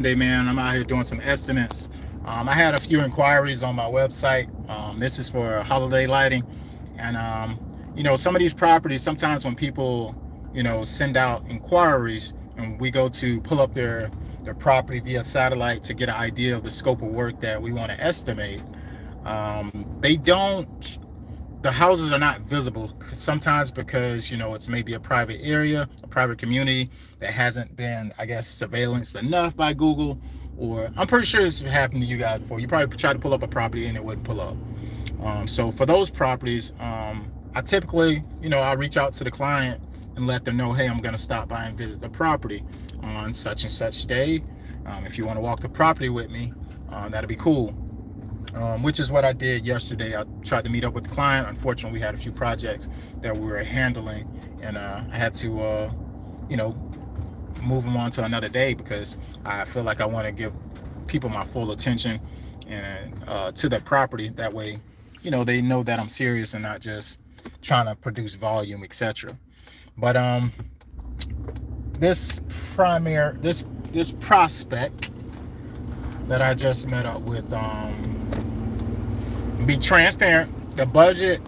Monday, man. I'm out here doing some estimates. I had a few inquiries on my website. This is for holiday lighting, and some of these properties. Sometimes when people, send out inquiries, and we go to pull up their property via satellite to get an idea of the scope of work that we want to estimate, they don't the houses are not visible sometimes because it's maybe a private area, a private community that hasn't been, I guess, surveillanced enough by Google. Or I'm pretty sure this happened to you guys before. You probably tried to pull up a property and it wouldn't pull up. So for those properties, I typically, I reach out to the client and let them know, hey, I'm going to stop by and visit the property on such and such day. If you want to walk the property with me, that'd be cool. Which is what I did yesterday. I tried to meet up with the client. Unfortunately, we had a few projects that we were handling, and I had to, move them on to another day because I feel like I want to give people my full attention and to their property. That way, they know that I'm serious and not just trying to produce volume, etc. But this this prospect that I just met up with, be transparent. The budget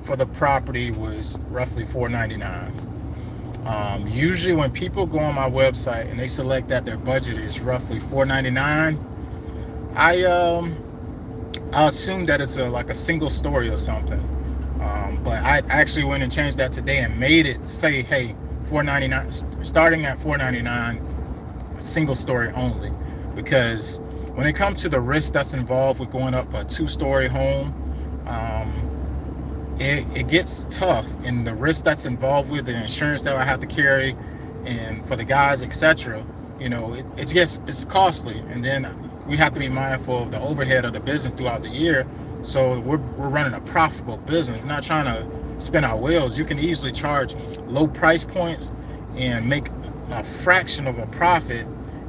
for the property was roughly $499. Usually when people go on my website and they select that their budget is roughly $499, I assume that it's like a single story or something. But I actually went and changed that today and made it say, hey, $499, starting at $499, single story only, because when it comes to the risk that's involved with going up a two-story home, it gets tough, and the risk that's involved with the insurance that I have to carry, and for the guys, etc. It's costly, and then we have to be mindful of the overhead of the business throughout the year. So we're running a profitable business. We're not trying to spin our wheels. You can easily charge low price points and make a fraction of a profit,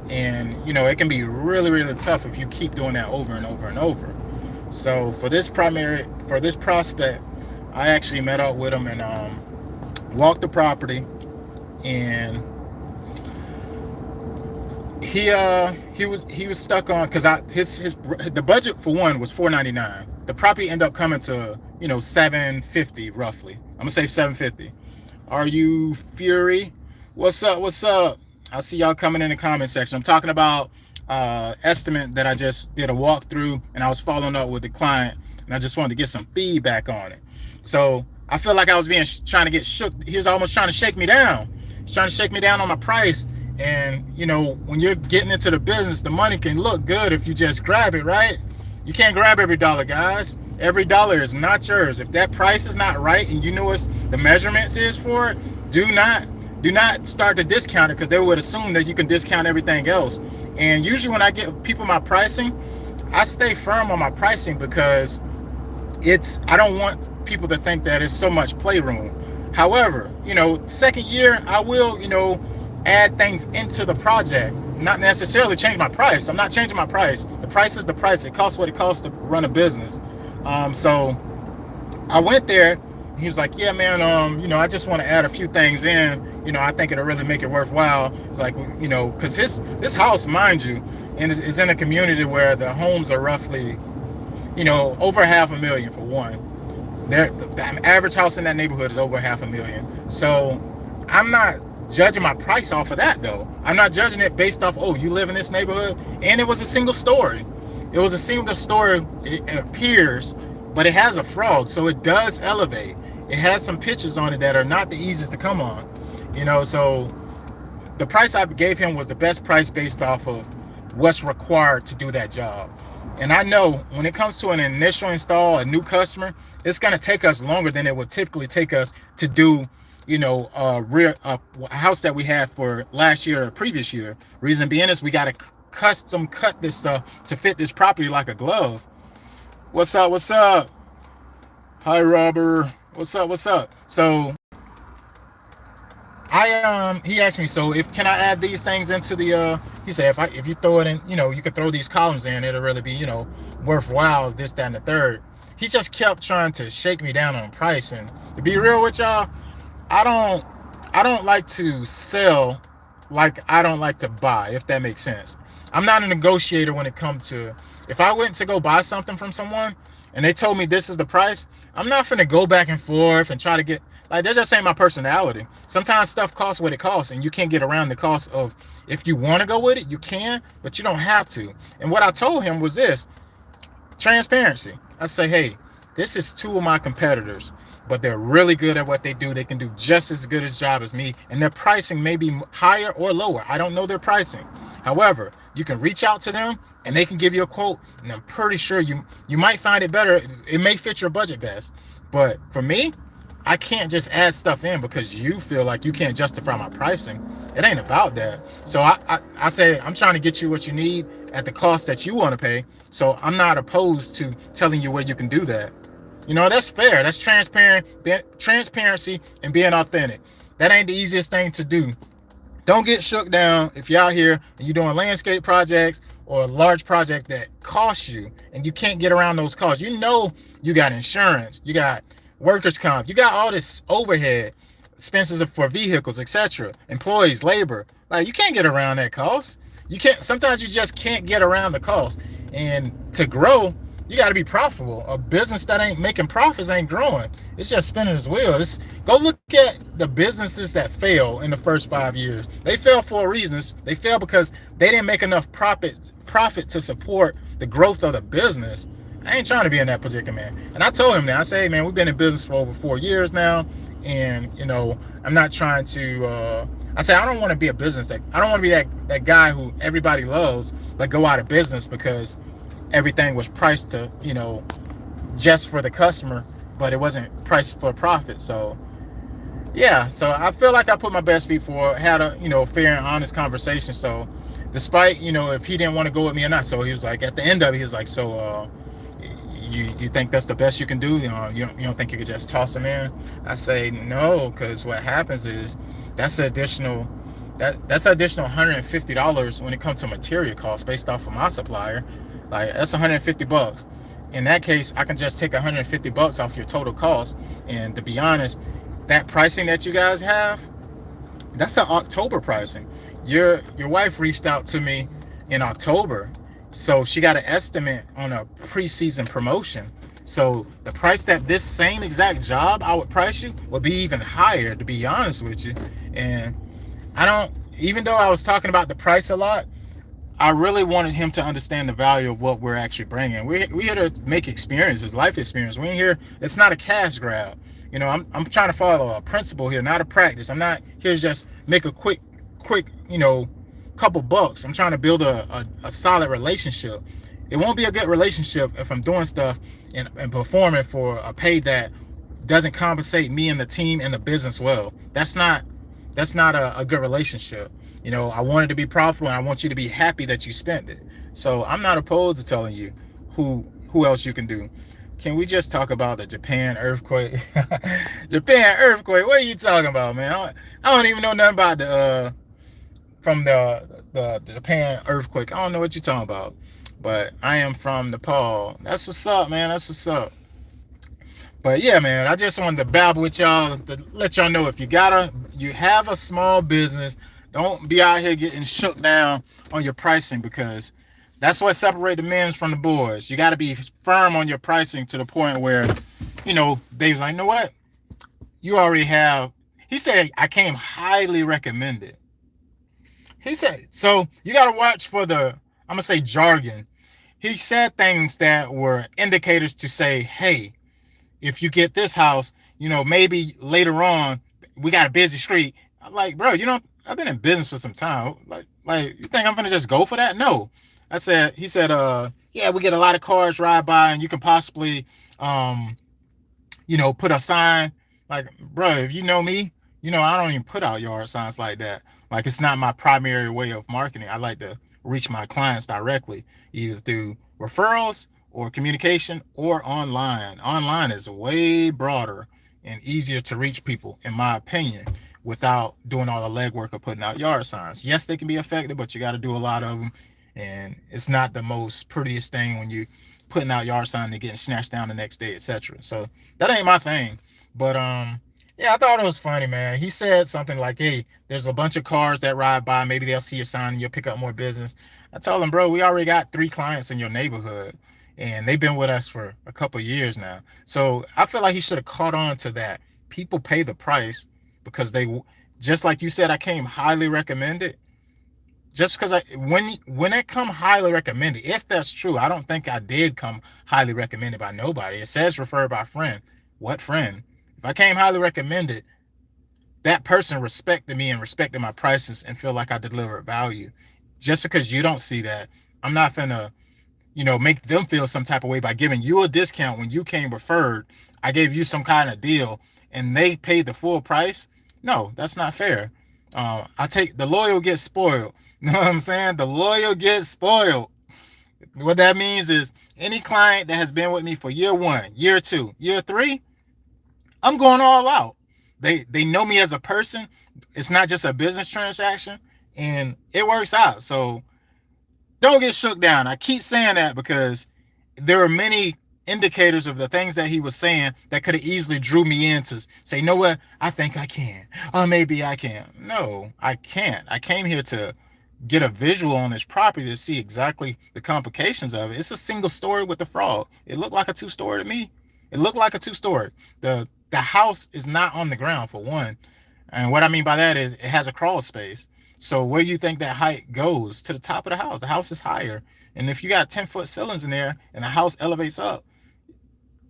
and it can be really, really tough if you keep doing that over and over and over. So for this prospect, I actually met up with him and walked the property, and he was stuck on, because the budget for one was $499. The property ended up coming to $750 roughly. I'm gonna say $750. Are you Fury? What's up? I see y'all coming in the comment section. I'm talking about estimate that I just did a walkthrough, and I was following up with the client, and I just wanted to get some feedback on it. So I feel like I was trying to get shook. He was almost trying to shake me down. He's trying to shake me down on my price. And when you're getting into the business, the money can look good if you just grab it, right? You can't grab every dollar, guys. Every dollar is not yours. If that price is not right and you know what the measurements is for it, do not start to discount it, because they would assume that you can discount everything else. And usually when I give people my pricing, I stay firm on my pricing, because I don't want people to think that it's so much playroom. However, second year I will, add things into the project, not necessarily change my price. I'm not changing my price. The price is the price. It costs what it costs to run a business. So I went there. He was like, yeah, man, I just want to add a few things in. I think it'll really make it worthwhile. It's like, because this house, mind you, and is in a community where the homes are roughly, over $500,000 for one. The average house in that neighborhood is over $500,000. So I'm not judging my price off of that, though. I'm not judging it based off, oh, you live in this neighborhood, and it was a single story. It was a single story, it appears, but it has a frog, so it does elevate. It has some pictures on it that are not the easiest to come on. So the price I gave him was the best price based off of what's required to do that job. And I know when it comes to an initial install, a new customer, it's going to take us longer than it would typically take us to do a house that we had for last year or previous year. Reason being is we got to custom cut this stuff to fit this property like a glove. What's up? Hi, Robert. What's up? So he asked me, so can I add these things into the he said if you throw it in, you could throw these columns in, it'll really be worthwhile, this, that, and the third. He just kept trying to shake me down on price. And to be real with y'all, I don't like to sell like I don't like to buy, if that makes sense. I'm not a negotiator when it comes to, if I went to go buy something from someone and they told me this is the price, I'm not finna go back and forth and try to get, like, that just ain't my personality. Sometimes stuff costs what it costs, and you can't get around the cost of, if you want to go with it, you can, but you don't have to. And what I told him was this: transparency. I say, hey, this is two of my competitors, but they're really good at what they do. They can do just as good a job as me, and their pricing may be higher or lower. I don't know their pricing. However, you can reach out to them and they can give you a quote, and I'm pretty sure you might find it better. It may fit your budget best. But for me, I can't just add stuff in because you feel like you can't justify my pricing. It ain't about that. So I say I'm trying to get you what you need at the cost that you want to pay. So I'm not opposed to telling you where you can do that. You know, that's fair. That's transparency and being authentic. That ain't the easiest thing to do. Don't get shook down if you're out here and you're doing landscape projects or a large project that costs you and you can't get around those costs. You know, you got insurance, you got workers' comp, you got all this overhead, expenses for vehicles, etc., employees, labor. Like, you can't get around that cost. You can't. Sometimes you just can't get around the cost. And to grow, you got to be profitable. A business that ain't making profits ain't growing. It's just spinning its wheels. Go look at the businesses that fail in the first 5 years. They fail for a reason. They fail because they didn't make enough profit to support the growth of the business. I ain't trying to be in that predicament. And I told him that. I say, hey, man, we've been in business for over 4 years now. And, you know, I'm not trying to, I say, I don't want to be a business. I don't want to be that guy who everybody loves, but go out of business because everything was priced to, you know, just for the customer, but it wasn't priced for profit. So yeah, so I feel like I put my best feet forward, had a, you know, fair and honest conversation. So despite, you know, if he didn't want to go with me or not, so he was like, at the end of it, he was like, so you think that's the best you can do? You know, you don't think you could just toss him in? I say no, because what happens is that's an additional $150 when it comes to material costs based off of my supplier. Like, that's $150. In that case, I can just take $150 off your total cost. And to be honest, that pricing that you guys have, that's an October pricing. Your wife reached out to me in October, so she got an estimate on a preseason promotion. So the price that this same exact job I would price you would be even higher, to be honest with you. And I don't, even though I was talking about the price a lot, I really wanted him to understand the value of what we're actually bringing. We're here to make experiences, life experience. We ain't here, it's not a cash grab. You know, I'm trying to follow a principle here, not a practice. I'm not here to just make a quick, you know, couple bucks. I'm trying to build a solid relationship. It won't be a good relationship if I'm doing stuff and performing for a pay that doesn't compensate me and the team and the business well. That's not a good relationship. You know, I want it to be profitable, and I want you to be happy that you spent it. So I'm not opposed to telling you who else you can do. Can we just talk about the Japan earthquake? Japan earthquake. What are you talking about, man? I don't even know nothing about the Japan earthquake. I don't know what you're talking about. But I am from Nepal. That's what's up, man. That's what's up. But yeah, man, I just wanted to babble with y'all to let y'all know, if you have a small business, don't be out here getting shook down on your pricing, because that's what separates the men from the boys. You got to be firm on your pricing to the point where, you know, Dave's like, you know what? You already have. He said, I came highly recommended. He said, so you got to watch for I'm going to say jargon. He said things that were indicators to say, hey, if you get this house, you know, maybe later on, we got a busy street. I'm like, bro, you know, I've been in business for some time. Like, you think I'm gonna just go for that? No. He said, yeah, we get a lot of cars ride by, and you can possibly, you know, put a sign. Like, bro, if you know me, you know, I don't even put out yard signs like that. Like, it's not my primary way of marketing. I like to reach my clients directly, either through referrals or communication or online. Online is way broader and easier to reach people, in my opinion, without doing all the legwork of putting out yard signs. Yes, they can be effective, but you got to do a lot of them. And it's not the most prettiest thing when you putting out yard signs and getting snatched down the next day, etc. So that ain't my thing. But yeah, I thought it was funny, man. He said something like, hey, there's a bunch of cars that ride by. Maybe they'll see your sign and you'll pick up more business. I told him, bro, we already got 3 clients in your neighborhood, and they've been with us for a couple of years now. So I feel like he should have caught on to that. People pay the price because they, just like you said, I came highly recommended. Just because when it come highly recommended, if that's true, I don't think I did come highly recommended by nobody. It says referred by friend. What friend? If I came highly recommended, that person respected me and respected my prices and feel like I delivered value. Just because you don't see that, I'm not finna, make them feel some type of way by giving you a discount when you came referred. I gave you some kind of deal and they paid the full price. No, that's not fair. I take the loyal get spoiled. You know what I'm saying? The loyal get spoiled. What that means is any client that has been with me for year 1, year 2, year 3, I'm going all out. They know me as a person. It's not just a business transaction, and it works out. So don't get shook down. I keep saying that because there are many indicators of the things that he was saying that could have easily drew me in to say, you know what, I think I can. Or maybe I can. No, I can't. I came here to get a visual on this property to see exactly the complications of it. It's a single story with the frog. It looked like a 2-story to me. It looked like a 2-story. The house is not on the ground for one. And what I mean by that is it has a crawl space. So where you think that height goes? To the top of the house. The house is higher. And if you got 10-foot ceilings in there and the house elevates up,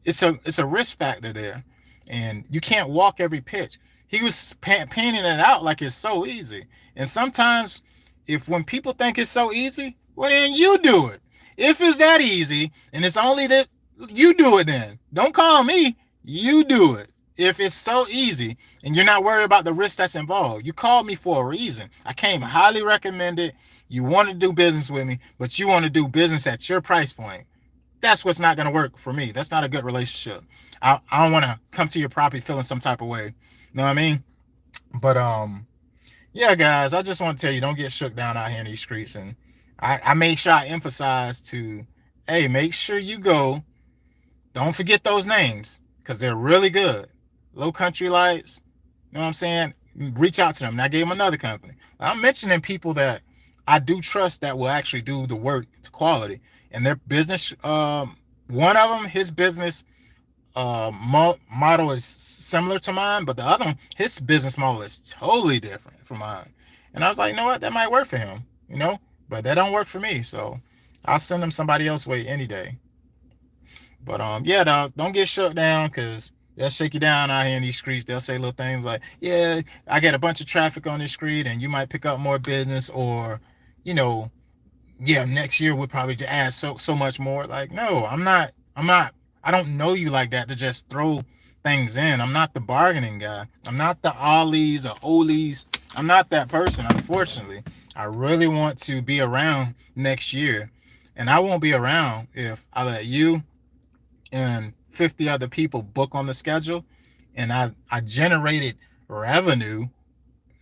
it's a risk factor there. And you can't walk every pitch. He was painting it out like it's so easy. And sometimes when people think it's so easy, well then you do it. If it's that easy and it's only that, you do it then. Don't call me. You do it. If it's so easy and you're not worried about the risk that's involved, you called me for a reason. I came highly recommended. You want to do business with me, but you want to do business at your price point. That's what's not going to work for me. That's not a good relationship. I don't want to come to your property feeling some type of way. You know what I mean? But yeah, guys, I just want to tell you, don't get shook down out here in these streets. And I made sure I emphasize to, hey, make sure you go. Don't forget those names because they're really good. Low Country Lights, you know what I'm saying? Reach out to them. And I gave them another company. I'm mentioning people that I do trust that will actually do the work to quality. And their business, one of them, his business model is similar to mine, but the other one, his business model is totally different from mine. And I was like, you know what? That might work for him, but that don't work for me. So I'll send him somebody else way any day. But yeah, dog, don't get shut down because they'll shake you down out here in these streets. They'll say little things like, yeah, I get a bunch of traffic on this street and you might pick up more business, or, yeah, next year we'll probably just add so much more. Like, no, I'm not, I don't know you like that to just throw things in. I'm not the bargaining guy. I'm not the ollies or olies. I'm not that person, unfortunately. I really want to be around next year. And I won't be around if I let you and 50 other people book on the schedule and I generated revenue.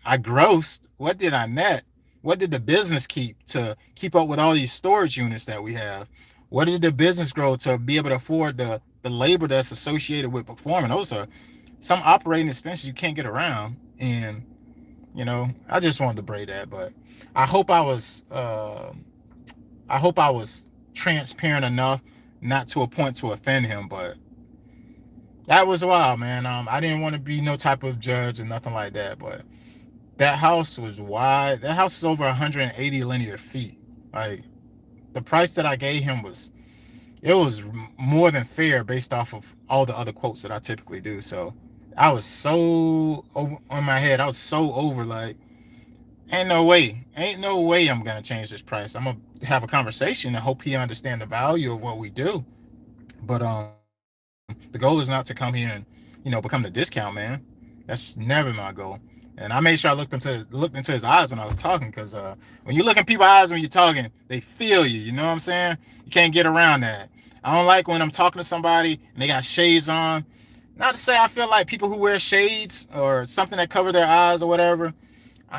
I grossed. What did I net? What did the business keep to keep up with all these storage units that we have? What did the business grow to be able to afford the labor that's associated with performing? Those are some operating expenses you can't get around. And, I just wanted to break that. But I hope I was transparent enough, not to a point to offend him. But that was wild, man. I didn't want to be no type of judge or nothing like that. But that house was wide. That house is over 180 linear feet. Like, the price that I gave him was more than fair based off of all the other quotes that I typically do. So I was so over on my head. I was so over, like, ain't no way I'm gonna change this price. I'm gonna have a conversation and hope he understand the value of what we do. But the goal is not to come here and become the discount man. That's never my goal. And I made sure I looked into his eyes when I was talking, because when you look in people's eyes when you're talking, they feel you. You know what I'm saying? You can't get around that. I don't like when I'm talking to somebody and they got shades on. Not to say I feel like people who wear shades or something that cover their eyes or whatever,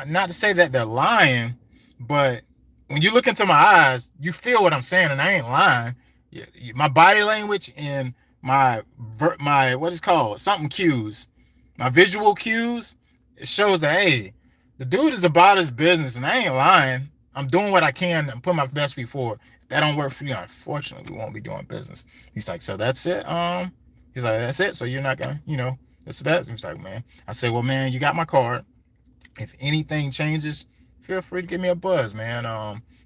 not to say that they're lying, but when you look into my eyes, you feel what I'm saying, and I ain't lying. My body language and my what is called something cues, my visual cues, it shows that, hey, the dude is about his business, and I ain't lying. I'm doing what I can. I'm putting my best feet forward. If that don't work for you, unfortunately, we won't be doing business. He's like, so that's it. He's like, that's it. So you're not gonna, that's the best. He's like, man. I said, well, man, you got my card. If anything changes, feel free to give me a buzz, man.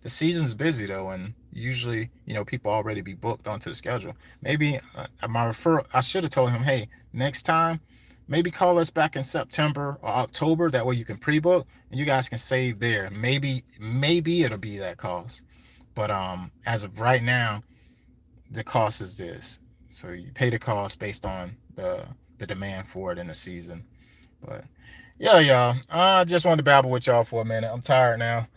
The season's busy though, and usually, people already be booked onto the schedule. Maybe my referral, I should have told him, hey, next time, maybe call us back in September or October. That way you can pre-book and you guys can save there. Maybe it'll be that cost. But as of right now, the cost is this. So you pay the cost based on the demand for it in the season. But yeah, y'all. I just wanted to babble with y'all for a minute. I'm tired now.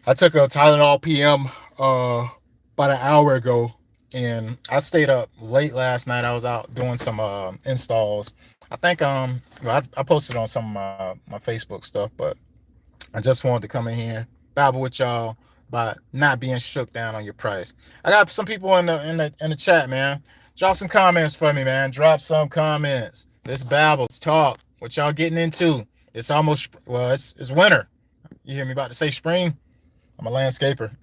I took a Tylenol PM about an hour ago, and I stayed up late last night. I was out doing some installs. I think I posted on some of my Facebook stuff, but I just wanted to come in here babble with y'all about not being shook down on your price. I got some people in the chat, man. Drop some comments for me, man. Drop some comments. Let's babble. Let's talk. What y'all getting into? It's almost it's winter. You hear me about to say spring? I'm a landscaper.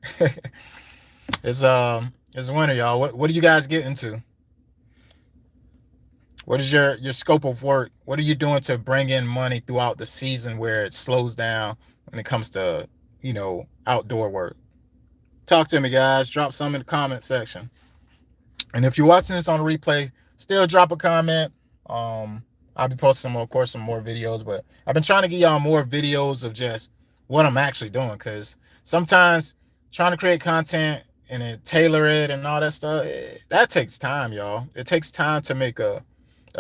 It's winter, y'all. What do you guys get into? What is your scope of work? What are you doing to bring in money throughout the season where it slows down when it comes to, outdoor work? Talk to me, guys. Drop some in the comment section. And if you're watching this on a replay, still drop a comment. I'll be posting of course, some more videos, but I've been trying to get y'all more videos of just what I'm actually doing, because sometimes trying to create content and then tailor it and all that stuff, that takes time, y'all. It takes time to make a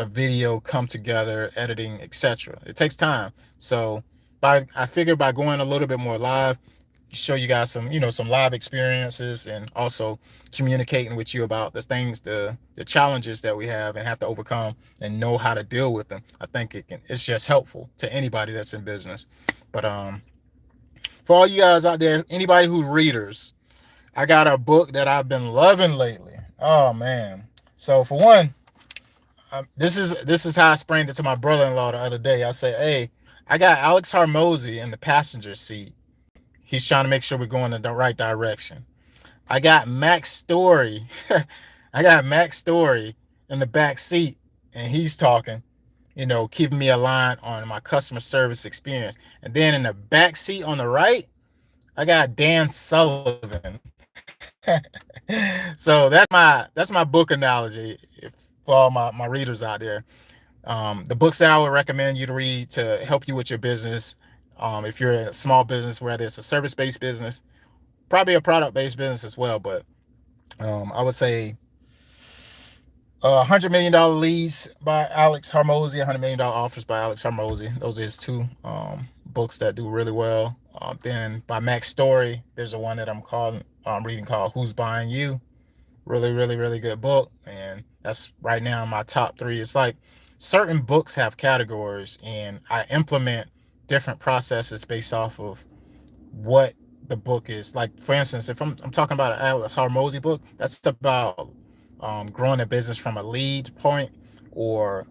video come together, editing, etc. It takes time. So I figured by going a little bit more live, show you guys some live experiences, and also communicating with you about the things, the challenges that we have and have to overcome and know how to deal with them. I think it's just helpful to anybody that's in business. But for all you guys out there, anybody who's readers, I got a book that I've been loving lately. Oh man. So for one, this is how I sprained it to my brother-in-law the other day. I said, hey, I got Alex Hormozi in the passenger seat. He's trying to make sure we're going in the right direction. I got Max Story. I got Max Story in the back seat, and he's talking, keeping me aligned on my customer service experience. And then in the back seat on the right, I got Dan Sullivan. So that's my book analogy for all my readers out there. The books that I would recommend you to read to help you with your business. If you're a small business, whether it's a service-based business, probably a product-based business as well, but I would say $100 Million Leads by Alex Hormozi, $100 Million Offers by Alex Hormozi. Those are his two books that do really well. Then by Max Story, there's a one that I'm reading called Who's Buying You? Really, really, really good book, and that's right now in my top 3. It's like certain books have categories, and I implement different processes based off of what the book is. Like, for instance, if I'm talking about an Alex Hormozi book, that's about growing a business from a lead point or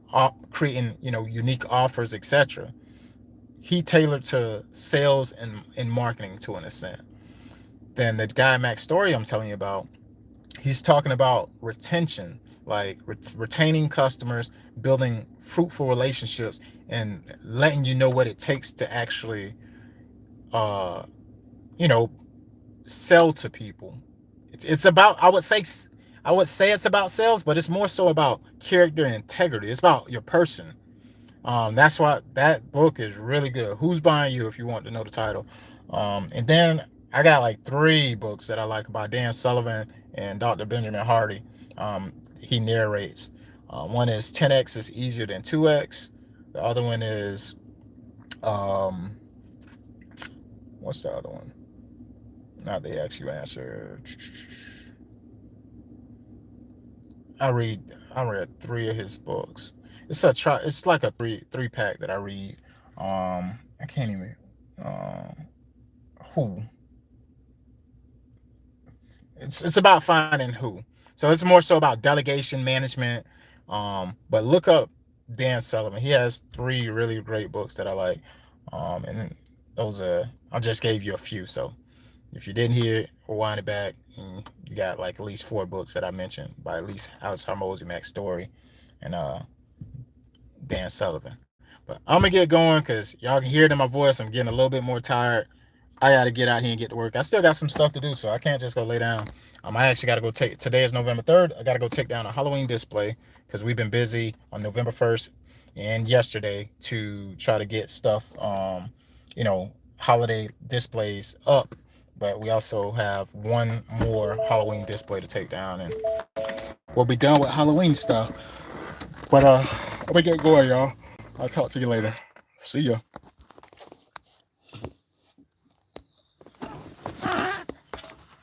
creating unique offers, etc. He tailored to sales and marketing to an extent. Then the guy Max Story I'm telling you about, he's talking about retention, like retaining customers, building fruitful relationships, and letting you know what it takes to actually sell to people. It's about, I would say it's about sales, but it's more so about character and integrity. It's about your person. That's why that book is really good. Who's Buying You, if you want to know the title. And then I got like 3 books that I like by Dan Sullivan and Dr. Benjamin Hardy. He narrates. One is 10x is easier than 2x. The other one is what's the other one? Not They Ask You Answer. I read 3 of his books. It's like a three pack that I read. I can't even who. It's about finding who. So it's more so about delegation management. But look up Dan Sullivan. He has 3 really great books that I like. And those I just gave you a few. So If you didn't hear it, rewind it back. And you got like at least 4 books that I mentioned by at least Alex Hormozy, Max Story, and Dan Sullivan. But I'm gonna get going because y'all can hear it in my voice. I'm getting a little bit more tired. I gotta get out here and get to work. I still got some stuff to do, so I can't just go lay down. I actually gotta go take. Today is November 3rd. I gotta go take down a Halloween display because we've been busy on November 1st and yesterday to try to get stuff, holiday displays up. But we also have one more Halloween display to take down, and we'll be done with Halloween stuff. But I'm gonna get going, y'all. I'll talk to you later. See ya.